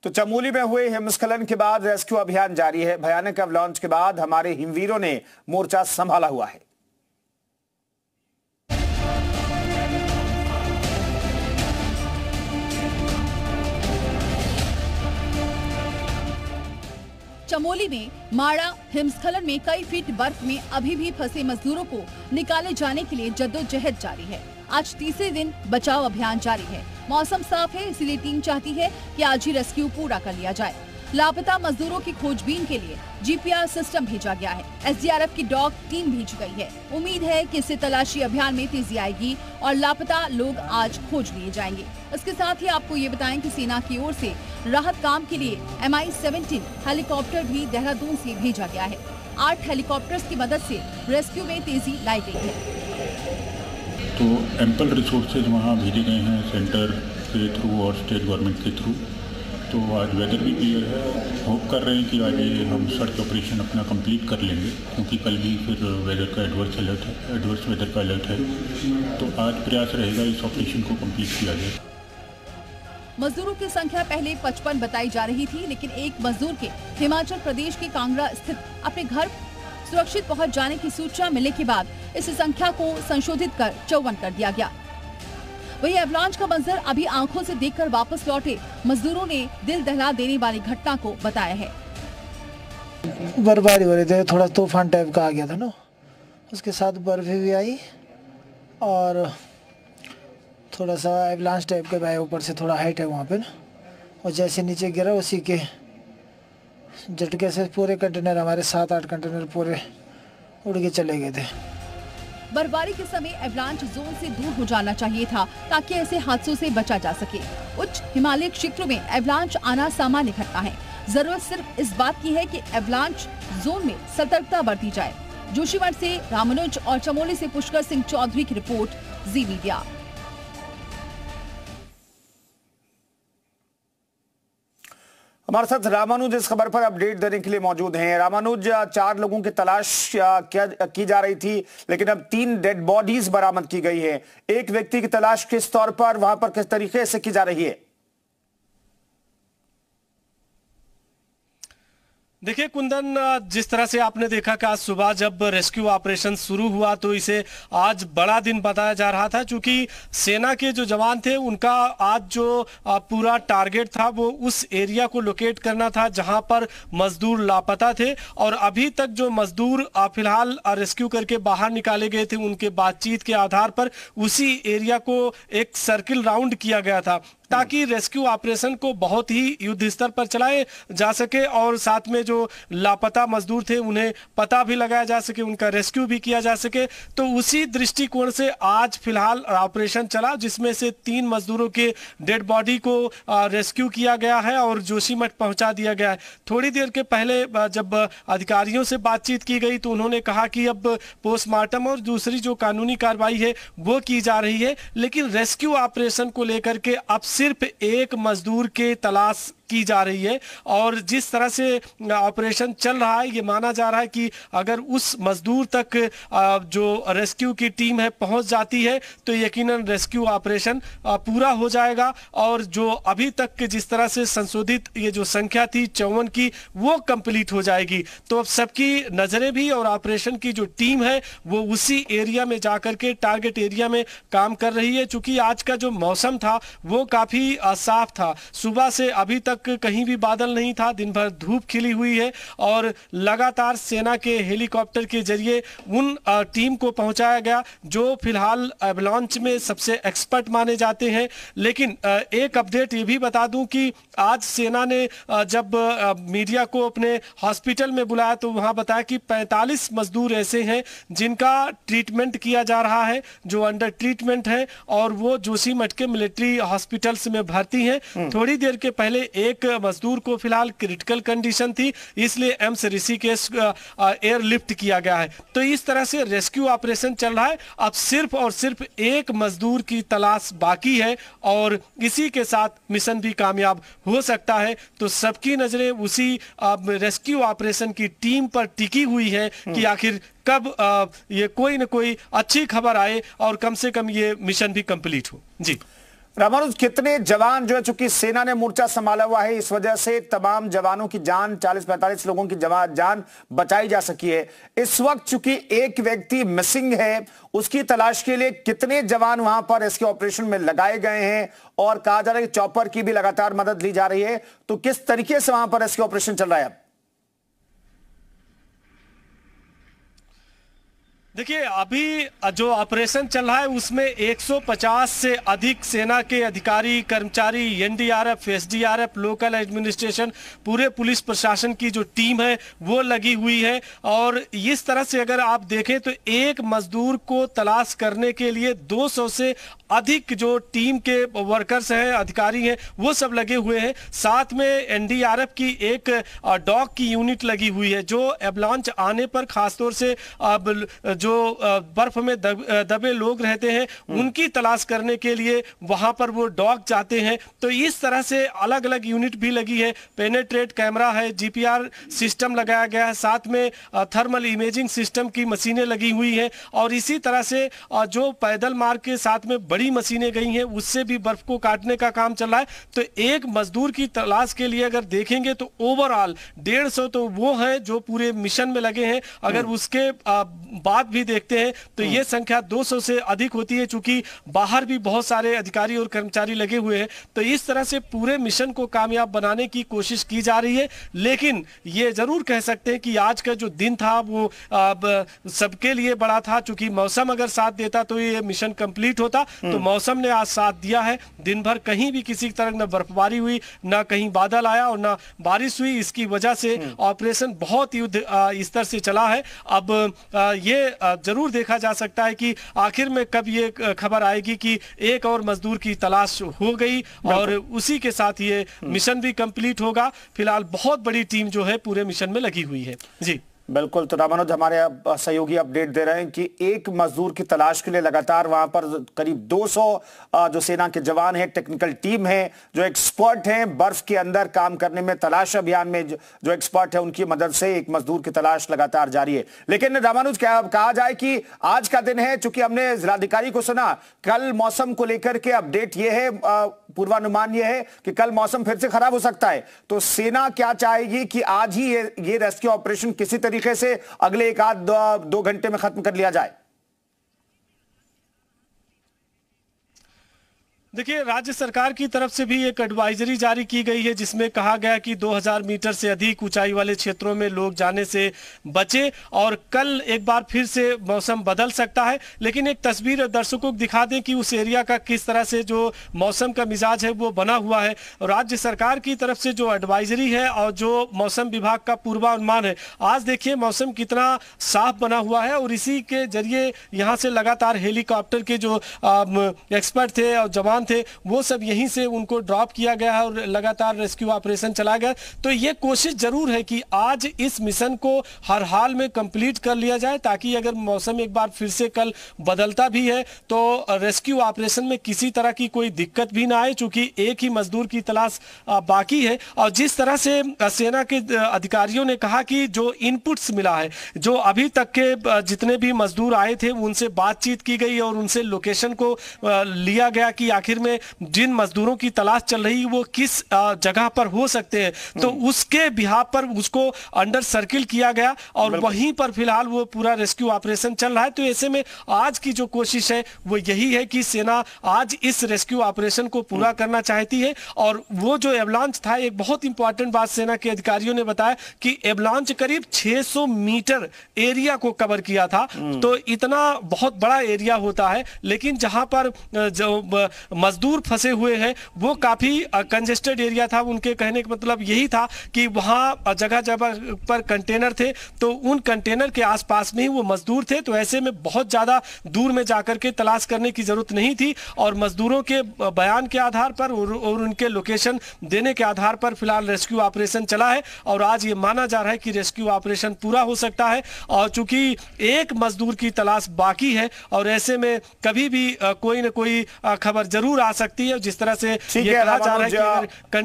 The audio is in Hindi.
तो चमोली में हुए हिमस्खलन के बाद रेस्क्यू अभियान जारी है। भयानक अवलांच के बाद हमारे हिमवीरों ने मोर्चा संभाला हुआ है। चमोली में माड़ा हिमस्खलन में कई फीट बर्फ में अभी भी फंसे मजदूरों को निकाले जाने के लिए जद्दोजहद जारी है। आज तीसरे दिन बचाव अभियान जारी है। मौसम साफ है, इसलिए टीम चाहती है कि आज ही रेस्क्यू पूरा कर लिया जाए। लापता मजदूरों की खोजबीन के लिए जीपीआर सिस्टम भेजा गया है। एसडीआरएफ की डॉग टीम भेज गई है। उम्मीद है कि इससे तलाशी अभियान में तेजी आएगी और लापता लोग आज खोज लिए जाएंगे। इसके साथ ही आपको ये बताएं कि सेना की ओर से राहत काम के लिए MI-17 हेलीकॉप्टर भी देहरादून से भेजा गया है। 8 हेलीकॉप्टर्स की मदद से रेस्क्यू में तेजी लाई गई है। तो एम्पल रिसोर्सेज वहाँ भेजे गए हैं सेंटर के थ्रू और स्टेट गवर्नमेंट के थ्रू। तो आज वेदर भी क्लियर है। होप कर रहे हैं कि आज ये हम सर्च ऑपरेशन अपना कंप्लीट कर लेंगे, क्योंकि कल भी फिर वेदर का एडवर्स वेदर का अलर्ट है। तो आज प्रयास रहेगा इस ऑपरेशन को कंप्लीट किया जाए। मजदूरों की संख्या पहले 55 बताई जा रही थी, लेकिन एक मजदूर के हिमाचल प्रदेश के कांगड़ा स्थित अपने घर सुरक्षित पहुंच जाने की सूचना मिलने के बाद इस संख्या को संशोधित कर 54 कर दिया गया। वही अवलांच का मंजर अभी आंखों से देखकर वापस लौटे मजदूरों ने दिल दहला देने वाली घटना को बताया है। बर्फबारी हो रही थी, थोड़ा तूफान टाइप का आ गया था ना, उसके साथ बर्फ भी आई और थोड़ा सा एवलांच टाइप का भाई ऊपर से थोड़ा हाइट है वहाँ पे ना, और जैसे नीचे गिरा उसी के झटके से पूरे कंटेनर हमारे 7-8 कंटेनर पूरे उड़ के चले गए थे। बर्फबारी के समय एवलांच जोन से दूर हो जाना चाहिए था ताकि ऐसे हादसों से बचा जा सके। उच्च हिमालय क्षेत्रों में एवलांच आना सामान्य घटना है। जरूरत सिर्फ इस बात की है कि एवलांच जोन में सतर्कता बरती जाए। जोशीमठ से रामानुज और चमोली से पुष्कर सिंह चौधरी की रिपोर्ट, जी मीडिया। हमारे साथ रामानुज इस खबर पर अपडेट देने के लिए मौजूद हैं। रामानुज, 4 लोगों की तलाश की जा रही थी, लेकिन अब 3 डेड बॉडीज बरामद की गई है। एक व्यक्ति की तलाश किस तौर पर, वहां पर किस तरीके से की जा रही है? देखिए कुंदन, जिस तरह से आपने देखा कि आज सुबह जब रेस्क्यू ऑपरेशन शुरू हुआ तो इसे आज बड़ा दिन बताया जा रहा था, क्योंकि सेना के जो जवान थे उनका आज जो पूरा टारगेट था वो उस एरिया को लोकेट करना था जहां पर मजदूर लापता थे। और अभी तक जो मजदूर फिलहाल रेस्क्यू करके बाहर निकाले गए थे, उनके बातचीत के आधार पर उसी एरिया को एक सर्किल राउंड किया गया था ताकि रेस्क्यू ऑपरेशन को बहुत ही युद्ध स्तर पर चलाए जा सके और साथ में जो लापता मजदूर थे उन्हें पता भी लगाया जा सके, उनका रेस्क्यू भी किया जा सके। तो उसी दृष्टिकोण से आज फिलहाल ऑपरेशन चला, जिसमें से 3 मजदूरों के डेड बॉडी को रेस्क्यू किया गया है और जोशीमठ पहुंचा दिया गया है। थोड़ी देर के पहले जब अधिकारियों से बातचीत की गई तो उन्होंने कहा कि अब पोस्टमार्टम और दूसरी जो कानूनी कार्रवाई है वो की जा रही है, लेकिन रेस्क्यू ऑपरेशन को लेकर के अब सिर्फ एक मजदूर के तलाश की जा रही है। और जिस तरह से ऑपरेशन चल रहा है, ये माना जा रहा है कि अगर उस मजदूर तक जो रेस्क्यू की टीम है पहुंच जाती है तो यकीनन रेस्क्यू ऑपरेशन पूरा हो जाएगा और जो अभी तक जिस तरह से संशोधित ये जो संख्या थी 54 की, वो कंप्लीट हो जाएगी। तो अब सबकी नजरें भी और ऑपरेशन की जो टीम है वो उसी एरिया में जाकर के टारगेट एरिया में काम कर रही है। चूंकि आज का जो मौसम था वो काफी साफ था, सुबह से अभी तक कहीं भी बादल नहीं था, दिन भर धूप खिली हुई है और लगातार सेना के हेलीकॉप्टर के जरिए उन टीम को पहुंचाया गया जो फिलहाल एवलांच में सबसे एक्सपर्ट माने जाते हैं। लेकिन एक अपडेट ये भी बता दूं कि आज सेना ने जब मीडिया को अपने हॉस्पिटल में बुलाया तो वहां बताया कि 45 मजदूर ऐसे हैं जिनका ट्रीटमेंट किया जा रहा है, जो अंडर ट्रीटमेंट है और वो जोशीमठ के मिलिट्री हॉस्पिटल्स में भर्ती हैं। थोड़ी देर के पहले एक मजदूर को फिलहाल क्रिटिकल कंडीशन थी, इसलिए एम्स ऋषिकेश एयरलिफ्ट किया गया है। तो इस तरह से रेस्क्यू ऑपरेशन चल रहा है। अब सिर्फ और सिर्फ एक मजदूर की तलाश बाकी है और इसी के साथ मिशन भी कामयाब हो सकता है। तो सबकी नजरें उसी रेस्क्यू ऑपरेशन की टीम पर टिकी हुई है कि आखिर कब ये कोई न कोई अच्छी खबर आए और कम से कम ये मिशन भी कंप्लीट हो। जी रामानुज, कितने जवान जो है, चूंकि सेना ने मोर्चा संभाला हुआ है, इस वजह से तमाम जवानों की जान, 40-45 लोगों की जान बचाई जा सकी है। इस वक्त चूंकि एक व्यक्ति मिसिंग है, उसकी तलाश के लिए कितने जवान वहां पर रेस्क्यू ऑपरेशन में लगाए गए हैं, और कहा जा रहा है कि चॉपर की भी लगातार मदद ली जा रही है, तो किस तरीके से वहां पर रेस्क्यू ऑपरेशन चल रहा है? देखिए, अभी जो ऑपरेशन चल रहा है उसमें 150 से अधिक सेना के अधिकारी, कर्मचारी, एनडीआरएफ, एसडीआरएफ, लोकल एडमिनिस्ट्रेशन, पूरे पुलिस प्रशासन की जो टीम है वो लगी हुई है। और इस तरह से अगर आप देखें तो एक मजदूर को तलाश करने के लिए 200 से अधिक जो टीम के वर्कर्स हैं, अधिकारी हैं, वो सब लगे हुए हैं। साथ में एनडीआरएफ की एक डॉग की यूनिट लगी हुई है, जो एवलांच आने पर खासतौर से जो बर्फ में दबे लोग रहते हैं उनकी तलाश करने के लिए वहां पर वो डॉग जाते हैं। तो इस तरह से अलग अलग यूनिट भी लगी है, पेनेट्रेट कैमरा है, जीपीआर सिस्टम लगाया गया है, साथ में थर्मल इमेजिंग सिस्टम की मशीनें लगी हुई हैं। और इसी तरह से जो पैदल मार्ग के साथ में बड़ी मशीनें गई हैं, उससे भी बर्फ को काटने का काम चल रहा है। तो एक मजदूर की तलाश के लिए अगर देखेंगे तो ओवरऑल 150 तो वो हैं जो पूरे मिशन में लगे हैं। अगर उसके बाद भी देखते हैं तो ये संख्या 200 से अधिक होती है, चूंकि बाहर भी बहुत सारे अधिकारी और कर्मचारी लगे हुए हैं। तो इस तरह से पूरे मिशन को कामयाब बनाने की कोशिश की जा रही है। लेकिन ये जरूर कह सकते हैं कि आज का जो दिन था वो सबके लिए बड़ा था, चूंकि मौसम अगर साथ देता तो ये मिशन कंप्लीट होता। तो मौसम ने आज साथ दिया है, दिन भर कहीं भी किसी तरह न बर्फबारी हुई, ना कहीं बादल आया और ना बारिश हुई। इसकी वजह से ऑपरेशन बहुत युद्ध स्तर से चला है। अब ये जरूर देखा जा सकता है कि आखिर में कब ये खबर आएगी कि एक और मजदूर की तलाश हो गई और उसी के साथ ये मिशन भी कंप्लीट होगा। फिलहाल बहुत बड़ी टीम जो है पूरे मिशन में लगी हुई है। जी बिल्कुल। तो रामानुज, हमारे सहयोगी अपडेट दे रहे हैं कि एक मजदूर की तलाश के लिए लगातार वहां पर करीब 200 जो सेना के जवान हैं, टेक्निकल टीम है, जो एक्सपर्ट हैं, बर्फ के अंदर काम करने में, तलाश अभियान में जो एक्सपर्ट है, उनकी मदद से एक मजदूर की तलाश लगातार जारी है। लेकिन रामानुज, क्या कहा जाए कि आज का दिन है, चूंकि हमने जिलाधिकारी को सुना, कल मौसम को लेकर के अपडेट ये है, पूर्वानुमान ये है कि कल मौसम फिर से खराब हो सकता है। तो सेना क्या चाहेगी कि आज ही ये रेस्क्यू ऑपरेशन किसी तरीके से अगले 1-2 घंटे में खत्म कर लिया जाए? देखिए, राज्य सरकार की तरफ से भी एक एडवाइजरी जारी की गई है, जिसमें कहा गया कि 2000 मीटर से अधिक ऊंचाई वाले क्षेत्रों में लोग जाने से बचे। और कल एक बार फिर से मौसम बदल सकता है। लेकिन एक तस्वीर दर्शकों को दिखा दें कि उस एरिया का किस तरह से जो मौसम का मिजाज है वो बना हुआ है। राज्य सरकार की तरफ से जो एडवाइजरी है और जो मौसम विभाग का पूर्वानुमान है, आज देखिए मौसम कितना साफ बना हुआ है। और इसी के जरिए यहाँ से लगातार हेलीकॉप्टर के जो एक्सपर्ट थे और जवान थे, वो सब यहीं से उनको ड्रॉप किया गया है और लगातार रेस्क्यू ऑपरेशन चला गया। तो ये कोशिश जरूर है कि आज इस मिशन को हर हाल में कंप्लीट कर लिया जाए, ताकि अगर मौसम एक बार फिर से कल बदलता भी है तो रेस्क्यू ऑपरेशन में किसी तरह की कोई दिक्कत भी ना आए, चूंकि एक ही मजदूर की तलाश बाकी है। और जिस तरह से सेना के अधिकारियों ने कहा कि जो इनपुट्स मिला है, जो अभी तक के जितने भी मजदूर आए थे उनसे बातचीत की गई और उनसे लोकेशन को लिया गया कि आखिर में जिन मजदूरों की तलाश चल रही है वो किस जगह पर हो सकते हैं। तो उसके बिहाफ पर उसको अंडर सर्किल किया गया और वहीं पर फिलहाल वो पूरा रेस्क्यू ऑपरेशन चल रहा है। तो ऐसे में आज की जो कोशिश है वो यही है कि सेना आज इस रेस्क्यू ऑपरेशन को पूरा करना चाहती है। और वो जो एवलांच था, एक बहुत इंपॉर्टेंट बात सेना के अधिकारियों ने बताया कि एवलांच करीब 600 मीटर एरिया को कवर किया था। तो इतना बहुत बड़ा एरिया होता है, लेकिन जहां पर जो मजदूर फंसे हुए हैं वो काफी कंजेस्टेड एरिया था। उनके कहने का मतलब यही था कि वहां जगह जगह पर कंटेनर थे, तो उन कंटेनर के आसपास में ही वो मजदूर थे। तो ऐसे में बहुत ज्यादा दूर में जाकर के तलाश करने की जरूरत नहीं थी। और मजदूरों के बयान के आधार पर और उनके लोकेशन देने के आधार पर फिलहाल रेस्क्यू ऑपरेशन चला है। और आज ये माना जा रहा है कि रेस्क्यू ऑपरेशन पूरा हो सकता है। और चूंकि एक मजदूर की तलाश बाकी है और ऐसे में कभी भी कोई न कोई खबर जरूर आ सकती है। जिस तरह से ये कहा जा रहा है कि